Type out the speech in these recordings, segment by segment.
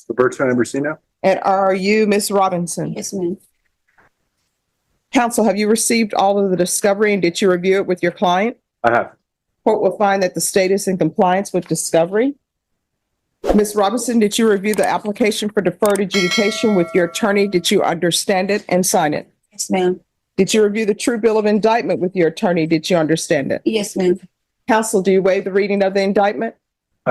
Roberto Ambrosino. And are you Ms. Robinson? Yes, ma'am. Counsel, have you received all of the discovery and did you review it with your client? I have. Court will find that the state is in compliance with discovery. Ms. Robinson, did you review the application for deferred adjudication with your attorney? Did you understand it and sign it? Yes, ma'am. Did you review the true bill of indictment with your attorney? Did you understand it? Yes, ma'am. Counsel, do you waive the reading of the indictment?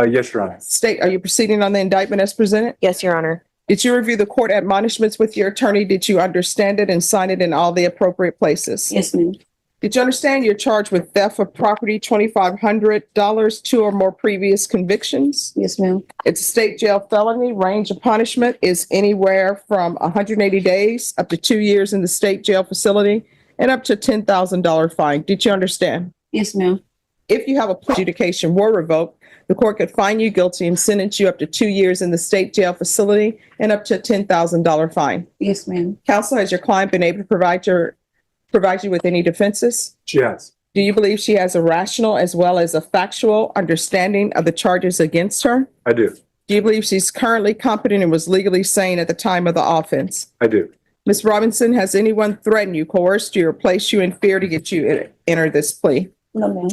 Yes, Your Honor. State, are you proceeding on the indictment as presented? Yes, Your Honor. Did you review the court admonishments with your attorney? Did you understand it and sign it in all the appropriate places? Yes, ma'am. Did you understand you're charged with theft of property, $2,500, 2 or more previous convictions? Yes, ma'am. It's a state jail felony. Range of punishment is anywhere from 180 days up to 2 years in the state jail facility and up to $10,000 fine. Did you understand? Yes, ma'am. If you have a plea adjudication were revoked, the court could find you guilty and sentence you up to 2 years in the state jail facility and up to a $10,000 fine. Yes, ma'am. Counsel, has your client been able to provide you with any defenses? She has. Do you believe she has a rational as well as a factual understanding of the charges against her? I do. Do you believe she's currently competent and was legally sane at the time of the offense? I do. Ms. Robinson, has anyone threatened you, coerced you, or placed you in fear to get you to enter this plea? No, ma'am.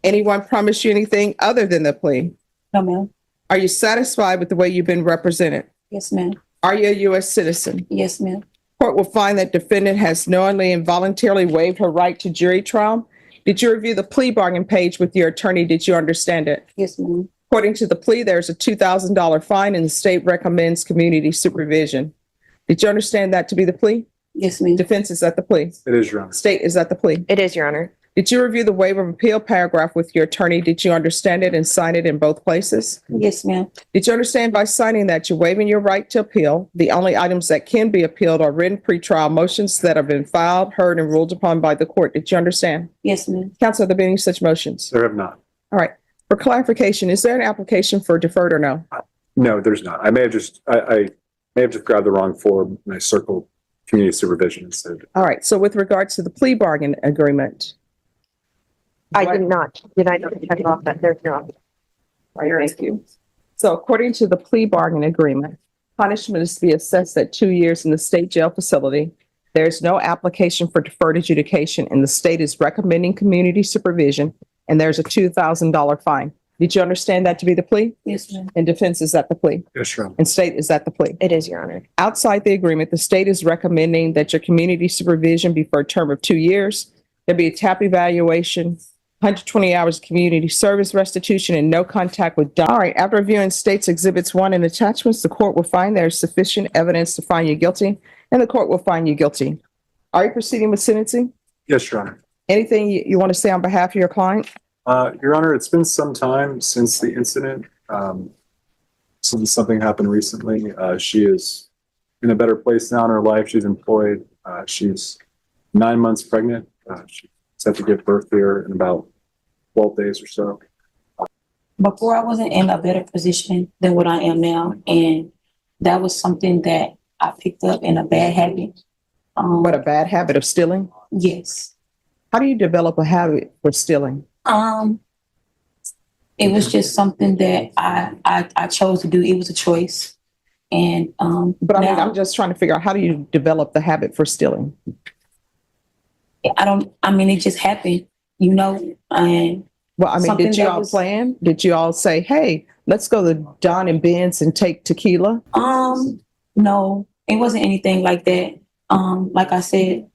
Anyone promised you anything other than the plea? No, ma'am. Are you satisfied with the way you've been represented? Yes, ma'am. Are you a U.S. citizen? Yes, ma'am. Court will find that defendant has knowingly and voluntarily waived her right to jury trial. Did you review the plea bargain page with your attorney? Did you understand it? Yes, ma'am. According to the plea, there's a $2,000 fine and the state recommends community supervision. Did you understand that to be the plea? Yes, ma'am. Defense is at the plea. It is, Your Honor. State is at the plea. It is, Your Honor. Did you review the waiver of appeal paragraph with your attorney? Did you understand it and sign it in both places? Yes, ma'am. Did you understand by signing that you're waiving your right to appeal? The only items that can be appealed are written pretrial motions that have been filed, heard, and ruled upon by the court. Did you understand? Yes, ma'am. Counsel, have there been any such motions? There have not. All right. For clarification, is there an application for deferred or no? No, there's not. I may have just grabbed the wrong form and I circled community supervision instead. All right. So with regards to the plea bargain agreement. I did not check off that there's no. Thank you. So according to the plea bargain agreement, punishment is to be assessed at 2 years in the state jail facility. There is no application for deferred adjudication and the state is recommending community supervision and there's a $2,000 fine. Did you understand that to be the plea? Yes, ma'am. And defense is at the plea Yes, Your Honor. and state is at the plea. It is, Your Honor. Outside the agreement, the state is recommending that your community supervision be for a term of 2 years. There'll be a TAP evaluation, 120 hours of community service restitution, and no contact with. All right. After reviewing states exhibits 1 and attachments, the court will find there is sufficient evidence to find you guilty, and the court will find you guilty. Are you proceeding with sentencing? Yes, Your Honor. Anything you want to say on behalf of your client? Your Honor, it's been some time since the incident. Since something happened recently, she is in a better place now in her life. She's employed. She's 9 months pregnant. She's set to give birth here in about 12 days or so. Before I wasn't in a better position than what I am now. And that was something that I picked up in a bad habit. What, a bad habit of stealing? Yes. How do you develop a habit for stealing? It was just something that I chose to do. It was a choice. And But I mean, I'm just trying to figure out, how do you develop the habit for stealing? it just happened, you know, and Well, I mean, something did you that all was- plan? Did you all say, hey, let's go to Don and Ben's and take tequila? no, it wasn't anything like that. Like I said,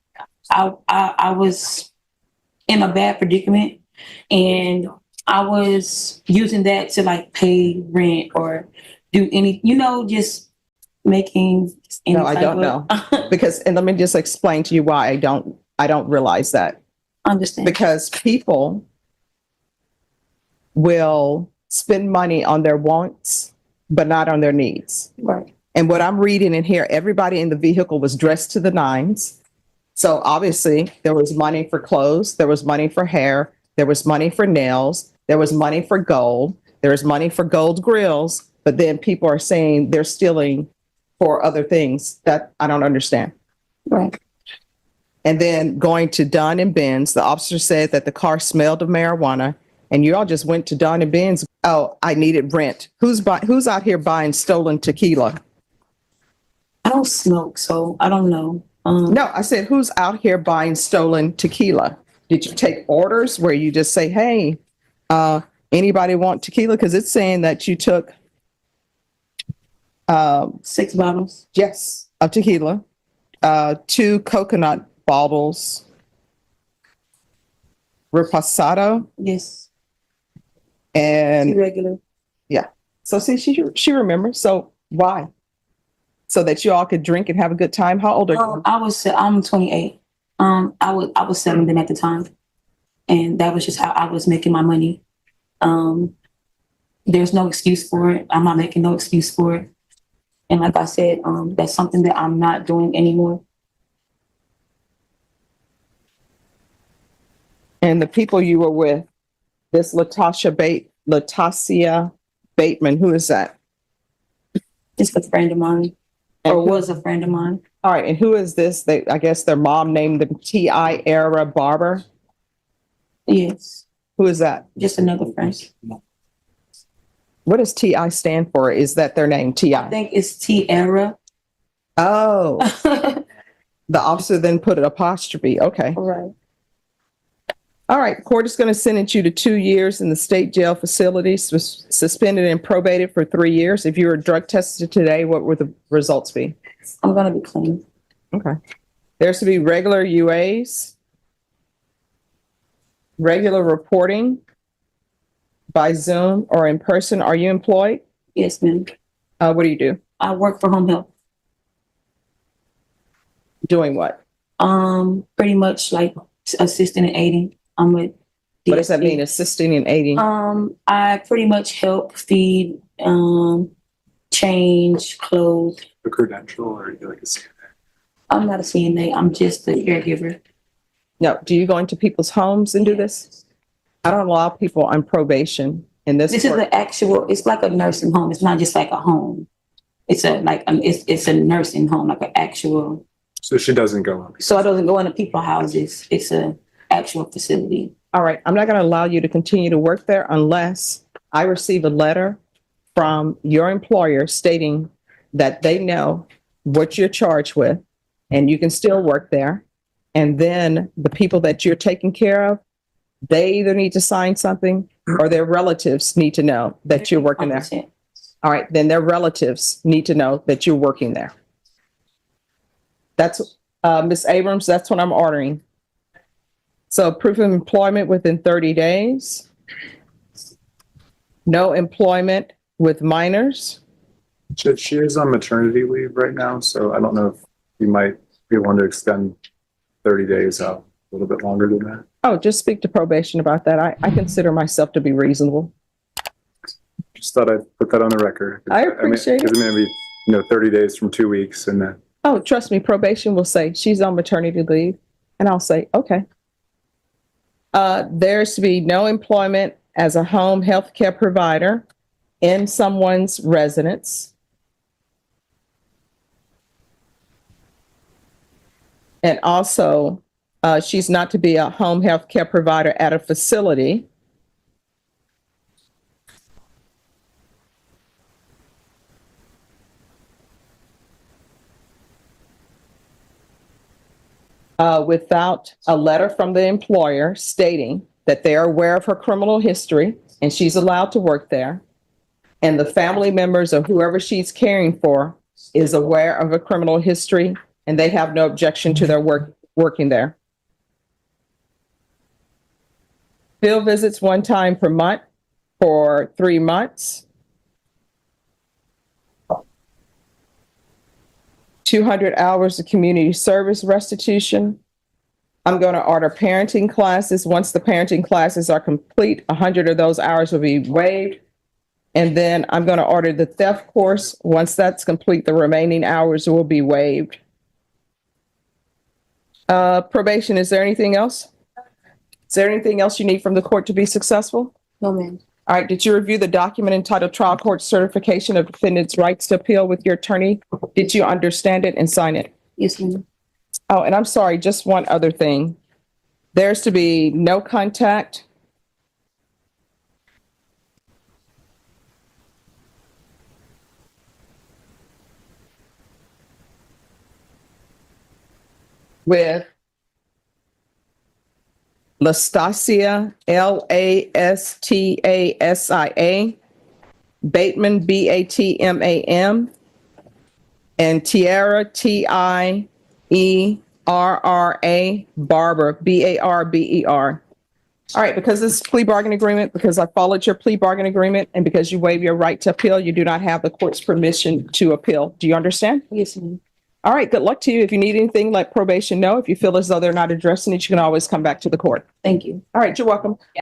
I was in a bad predicament and I was using that to like pay rent or do any, you know, just making any No, I type don't of- know. Because, and let me just explain to you why I don't realize that. Understand. Because people will spend money on their wants, but not on their needs. Right. And what I'm reading in here, everybody in the vehicle was dressed to the nines. So obviously there was money for clothes, there was money for hair, there was money for nails, there was money for gold, there was money for gold grills, but then people are saying they're stealing for other things that I don't understand. Right. And then going to Dunn and Ben's, the officer said that the car smelled of marijuana and you all just went to Don and Ben's. Oh, I needed rent. Who's out here buying stolen tequila? I don't smoke, so I don't know. No, I said, who's out here buying stolen tequila? Did you take orders where you just say, hey, anybody want tequila? Because it's saying that you took 6 bottles. yes, of tequila, 2 coconut bottles, reposado, Yes, and regular. so see, she remembers. So why? So that you all could drink and have a good time. How old are you? I'm 28. I was 7 then at the time, and that was just how I was making my money. There's no excuse for it. I'm not making no excuse for it. And like I said, that's something that I'm not doing anymore. And the people you were with, this Latasia Bateman, who is that? Just a friend of mine, or was a friend of mine. All right, and who is this? I guess their mom named them T.I. Era Barber. Yes, Who is that? just another friend. What does T.I. stand for? Is that their name, I T.I.? think it's T-Era. Oh, the officer then put an apostrophe. Okay. Right. All right, court is going to sentence you to 2 years in the state jail facility, suspended and probated for 3 years. If you were drug tested today, what would the results be? I'm gonna be clean. Okay. There's to be regular UAs, regular reporting by Zoom or in person. Are you employed? Yes, ma'am. What do you do? I work for home health. Doing what? Pretty much like assisting and aiding. I'm with. What does that mean, DSP. assisting and aiding? I pretty much help feed, change clothes. A credential or you like a CNA? I'm not a CNA. I'm just a caregiver. No, do you go into people's homes and do this? I don't allow people on probation in this. This is court. the actual. It's like a nursing home. It's not just like a home. It's it's a nursing home, like an actual. So she doesn't go on. So it doesn't go into people's houses. It's a actual facility. All right, I'm not going to allow you to continue to work there unless I receive a letter from your employer stating that they know what you're charged with and you can still work there. And then the people that you're taking care of, they either need to sign something or their relatives need to know that you're working there. 100%. All right, then their relatives need to know that you're working there. That's, Ms. Abrams, that's what I'm ordering. So proof of employment within 30 days. No employment with minors. She is on maternity leave right now, so I don't know if you might be wanting to extend 30 days out a little bit longer than that. Oh, just speak to probation about that. I consider myself to be reasonable. Just thought I'd put that on the record. I appreciate it. Because it may be, 30 days from 2 weeks and then. Oh, trust me, probation will say she's on maternity leave. And I'll say, okay. There's to be no employment as a home health care provider in someone's residence. And also, she's not to be a home health care provider at a facility. Without a letter from the employer stating that they are aware of her criminal history and she's allowed to work there, and the family members or whoever she's caring for is aware of a criminal history and they have no objection to their working there. Field visits 1 time per month for 3 months. 200 hours of community service restitution. I'm going to order parenting classes. Once the parenting classes are complete, 100 of those hours will be waived. And then I'm going to order the theft course. Once that's complete, the remaining hours will be waived. Probation, is there anything else? Is there anything else you need from the court to be successful? No, ma'am. All right, did you review the document entitled Trial Court Certification of Defendant's Rights to Appeal with your attorney? Did you understand it and sign it? Yes, ma'am. Oh, and I'm sorry, just one other thing. There's to be no contact with Lastasia, Lastasia, Bateman, Batman, and Tierra, Tierra, Barber, Barber. All right, because this is plea bargain agreement, because I followed your plea bargain agreement, and because you waive your right to appeal, you do not have the court's permission to appeal. Do you understand? Yes, ma'am. All right, good luck to you. If you need anything, let probation know. If you feel as though they're not addressing it, you can always come back to the court. Thank you. All right, you're welcome.